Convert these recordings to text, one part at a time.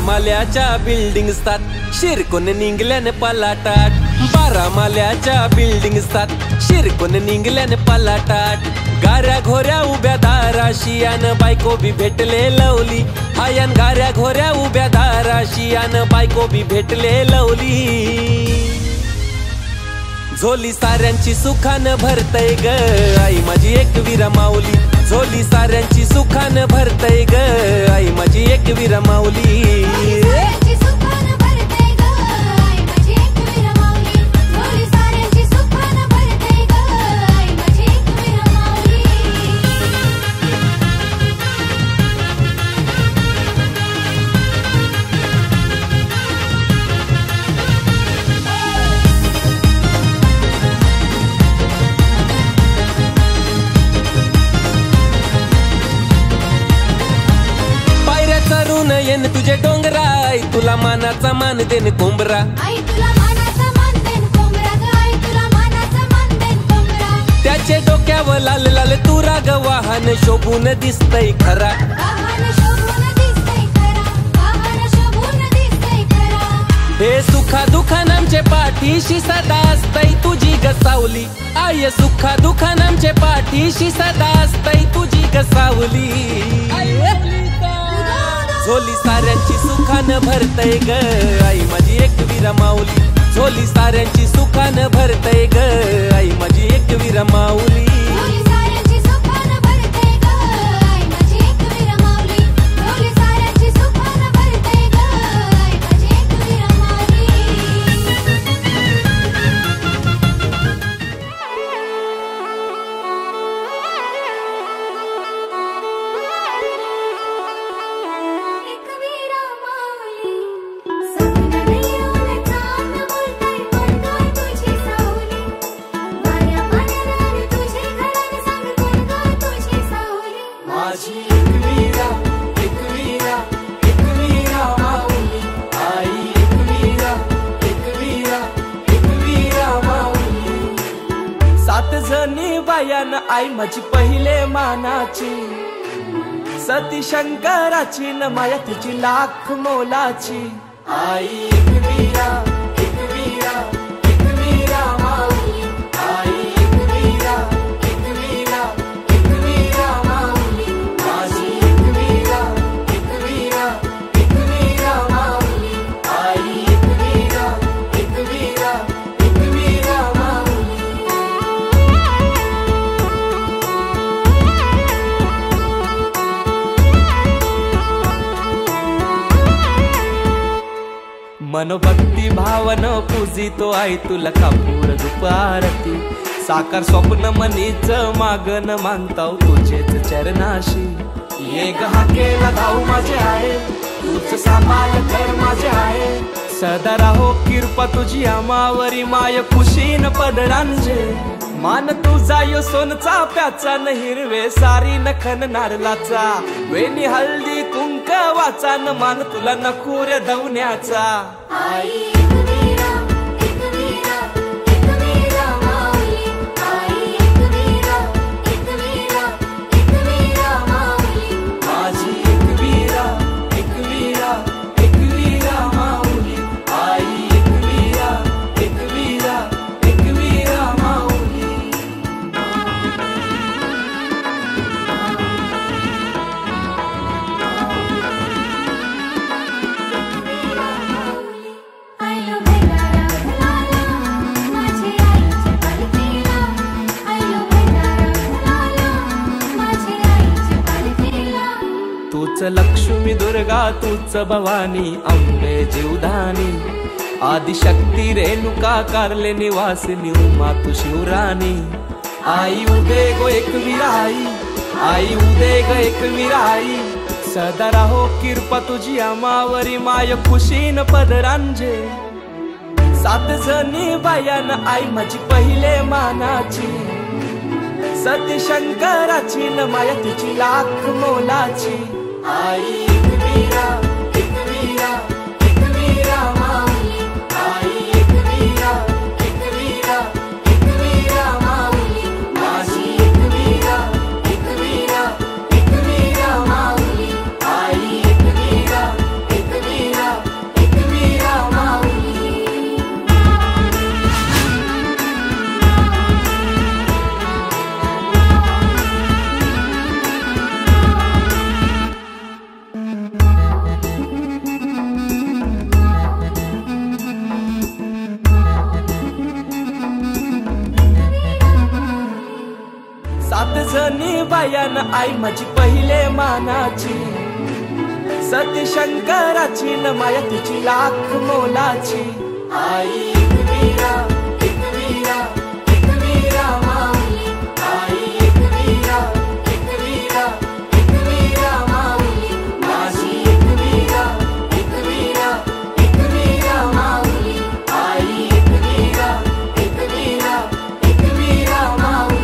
माल्याच्या building असतात शिरकून निघल्याने पलाटाट 12 माल्याच्या building असतात शिरकून निघल्याने पलाटाट गाऱ्या घोऱ्या उभ्या दाराशी अन बायको बी भेटले लवली आयन गाऱ्या घोऱ्या उभ्या दाराशी अन बायको बी भेटले लवली झोली साऱ्यांची सुखानं भरतय ग आई माझी एकवीरा माऊली झोली साऱ्यांची सुखानं भरतय ग आई माझी एकवीरा माऊली येन तुझे डोंगराय तुला मानाचा मान देन कोंबरा आई तुला मानाचा मान देन कोंबरा ग आई तुला मानाचा मान देन कोंबरा त्याचे डोक्यावर लाल लाल तुरा ग वाहन शोभून दिसतय खरा वाहन शोभून दिसतय खरा वाहन शोभून दिसतय खरा हे सुखा दुखान आमचे पाठीशी सदा असतय तुझी ग सावली आय सुखा दुखान आमचे पाठीशी सदा असतय तुझी ग सावली झोली साऱ्यांची सुखानं भरतय ग आई माझी एकवीरा माऊली झोली साऱ्यांची सुखानं भरतय ग आई माझी एकवीरा माऊली बायान आई माझी पहिले मानाची सती शंकराची न माया तिची लाख मोलाची आई एकवीरा एकवीरा एकवीरा माऊली आई एकवीरा एकवीरा एकवीरा माऊली माझी एकवीरा एकवीरा एकवीरा माऊली आई एकवीरा एकवीरा एकवीरा माऊली मनोभक्ती भावन पूजितो आई तुला कापूर दुपारती साकार स्वप्न मनीच मागन मानताव तुझेच चरणाशी ये हाकेला धाव माझे आहे तूच सांभाळ कर माझे आहे सदा राहो कृपा तुझी आमावरी माय खुशीन पदरांजे मान तुझा यो सोनचा प्याचा न हिरवे सारी नखन नारलाचा वेणी हल्दी कुंक वाचा न मान तुला नखुर धवण्याचा आई एकवीरा एकवीरा एकवीरा माऊली आई एकवीरा एकवीरा एकवीरा माऊली माझी एकवीरा एकवीरा एकवीरा माऊली आई एकवीरा एकवीरा एकवीरा माऊली तूच लक्ष्मी दुर्गा तूच भवानी अंबे जीवधानी आदिशक्ती रेणुका कारले निवासिनी उमा तू शिवरानी आई उदे गो एकवीरा आई उदे गो एकवीरा आई सदा राहो कृपा तुझी आमावरी माय खुशीन पदरांजे 7 जणी बायान आई माझी पहिले मानाची सती शंकराची न माया तिची लाख मोलाची आई एकवीरा एकवीरा एकवीरा माऊली आई एकवीरा एकवीरा एकवीरा माऊली माझी एकवीरा एकवीरा एकवीरा माऊली आई एकवीरा एकवीरा मायान आई माझी पहिले मानाची, सती शंकराची न माया तिची लाख मोलाची. आई एकवीरा एकवीरा एकवीरा माऊली, आई एकवीरा एकवीरा एकवीरा माऊली, माझी एकवीरा एकवीरा एकवीरा माऊली, आई एकवीरा एकवीरा एकवीरा माऊली.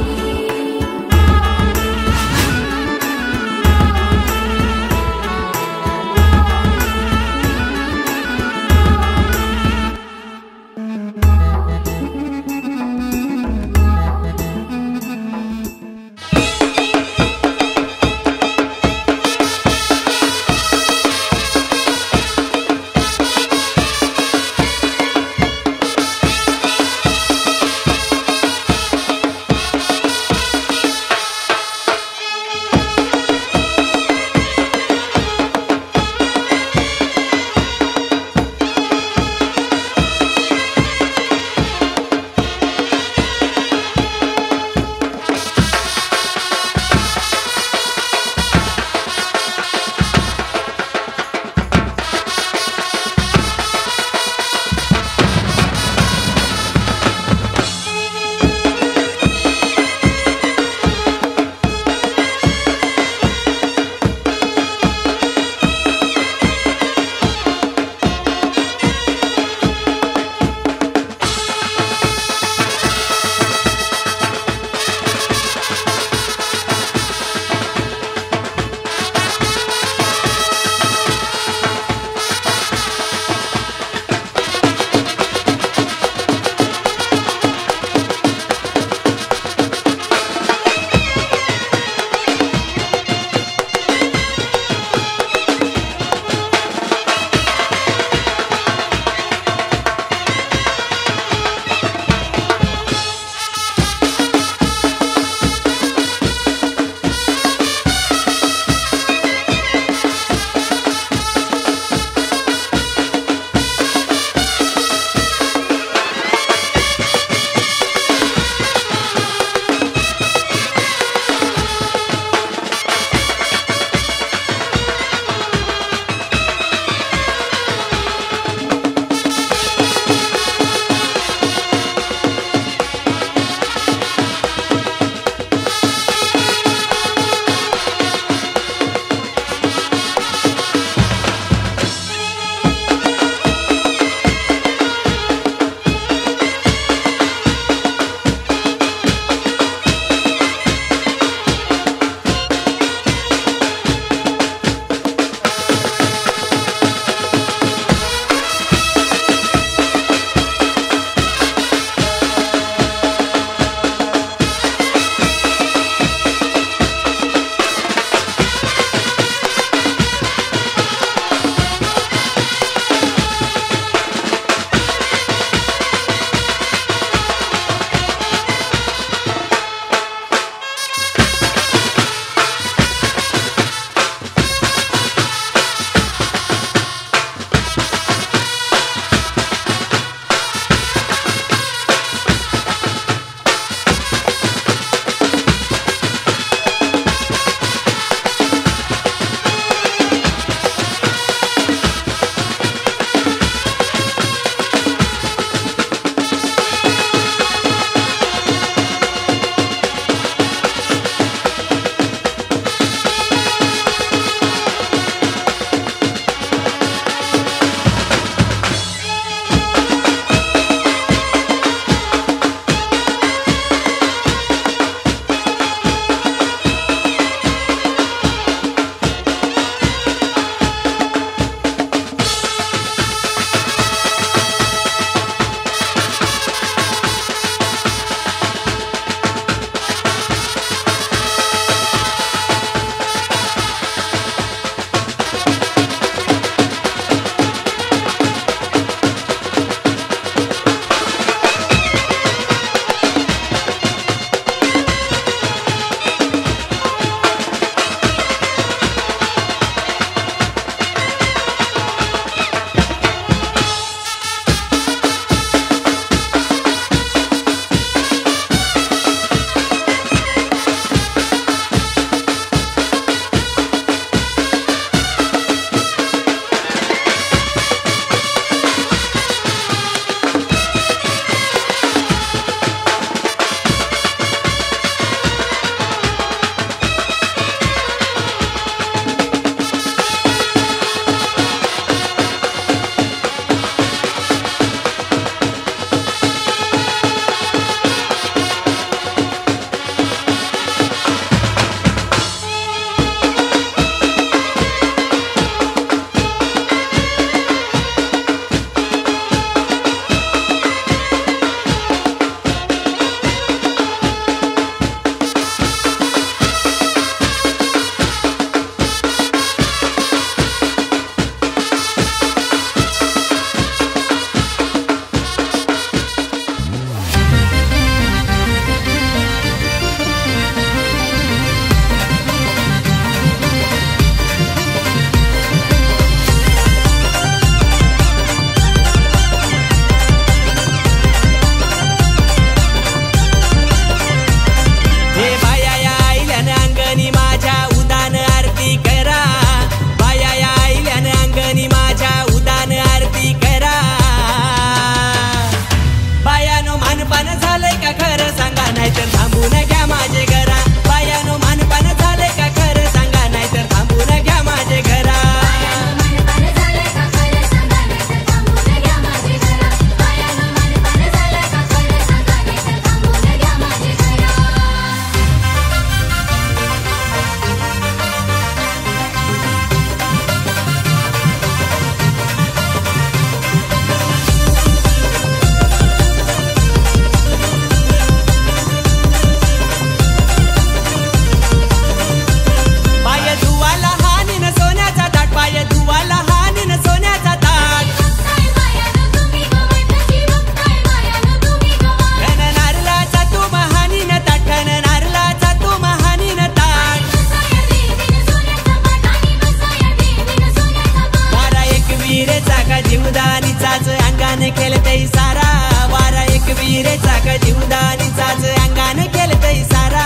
अंगाने केलं तै सारा वारा एक विहिरेचा कधी उदानीचाच अंगाने केलं तै सारा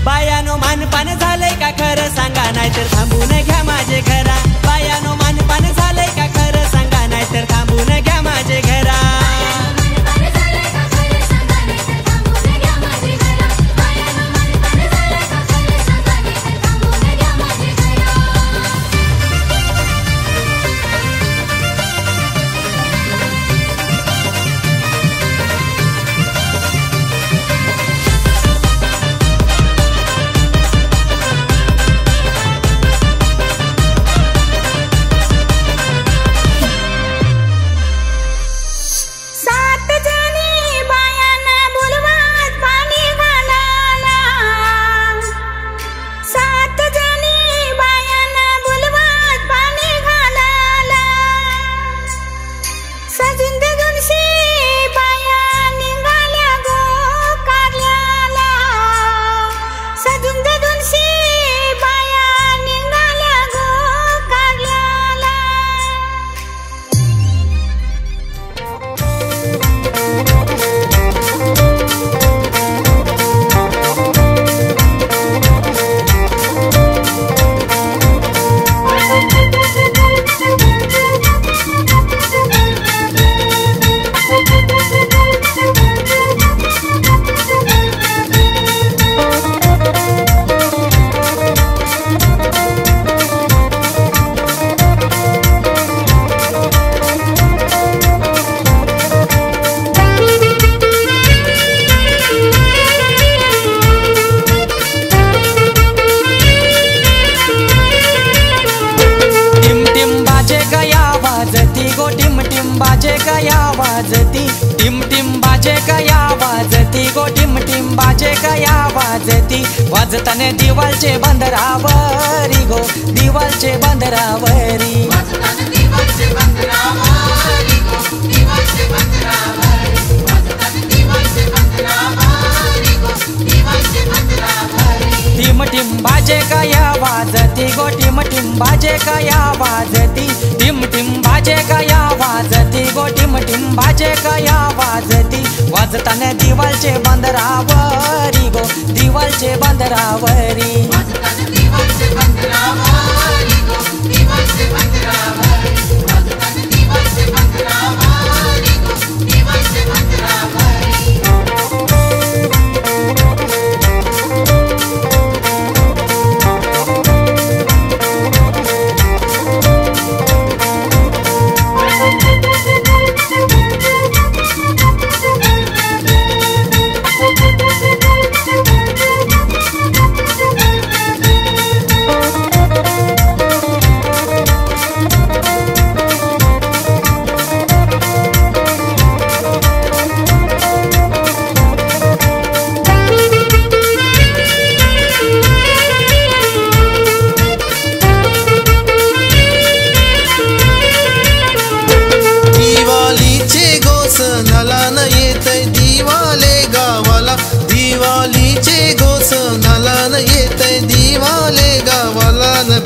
बायानो मानपान झालंय का खरं सांगा नाहीतर थांबून घ्या माझे घरा बायानो मानपान झालंय का खरं सांगा नाहीतर थांबून घ्या माझे घरा बाजे कया वाजती टिम टिम बाजे कया वाजती गो टिम टिम बाजे कया वाजती वाजताने दिवालचे बंदरावरी गो दिवालचे बंदरावरी टिम टिम बाजे कया वाजती गो टिम टिम बाजे कया वाजती टिम टिम बाजे कया वाजती गो टिम टिम बाजे कया वाजती वाजताने दिवालचे बंदरावरी गो दिवालचे बंदरावरी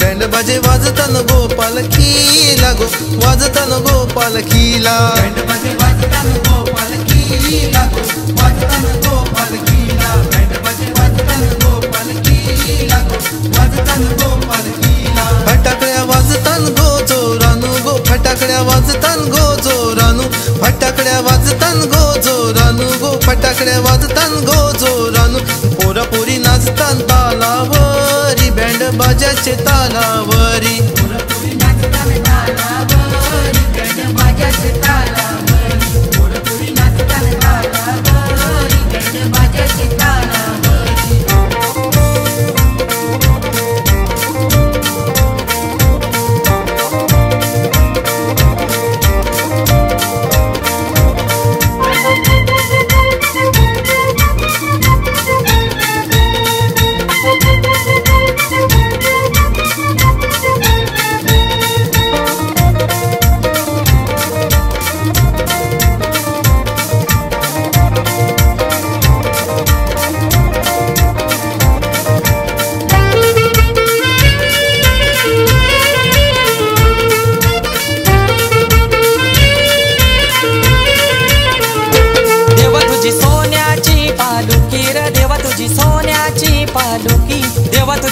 बँड बाजे वाजताना गोपाल खीला गो वाजताना गोपाल खीला बँड बाजे वाजताना गोपाल खीला गो वाजताना गोपाल खीला बँड बाजे वाजताना गोपाल खीला गो वाजताना गोपाल खीला फटाकड्या वाजताना गो जोरानू गो फटाकड्या वाजताना गो जोरानू फटाकड्या वाजताना गो जोरानू गो फटाकड्या वाजताना गो जोरानू पोरा पोरी नाचताना तालावरी बँड बाजाचे तालावरी पोरा पोरी नाचताना तालावरी बँड बाजाचे तालावरी पोरा पोरी नाचताना तालावरी बँड बाजाचे तालावरी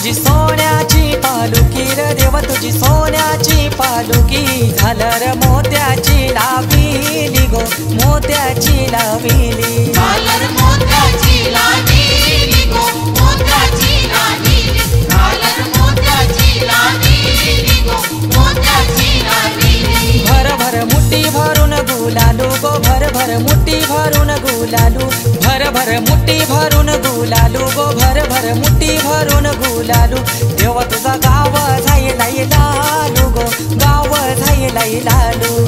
तुझी सोन्याची पालुकी र देवा तुझी सोन्याची पालुकी झालर मोत्याची लाविली गो मोत्याची लाविली झालर मोत्याची लाविली गो मोत्याची लाविली झालर मोत्याची लाविली गो मोत्याची लाविली भर भर मुठी भरून गुलालू गो भर भर मुठी भरून गुलालू भर भर मुठी भरून गुलालू गो भर भर मुठी भरून गुलालू देवा तुझा गाव झाई लालू गो गाव झाई लालू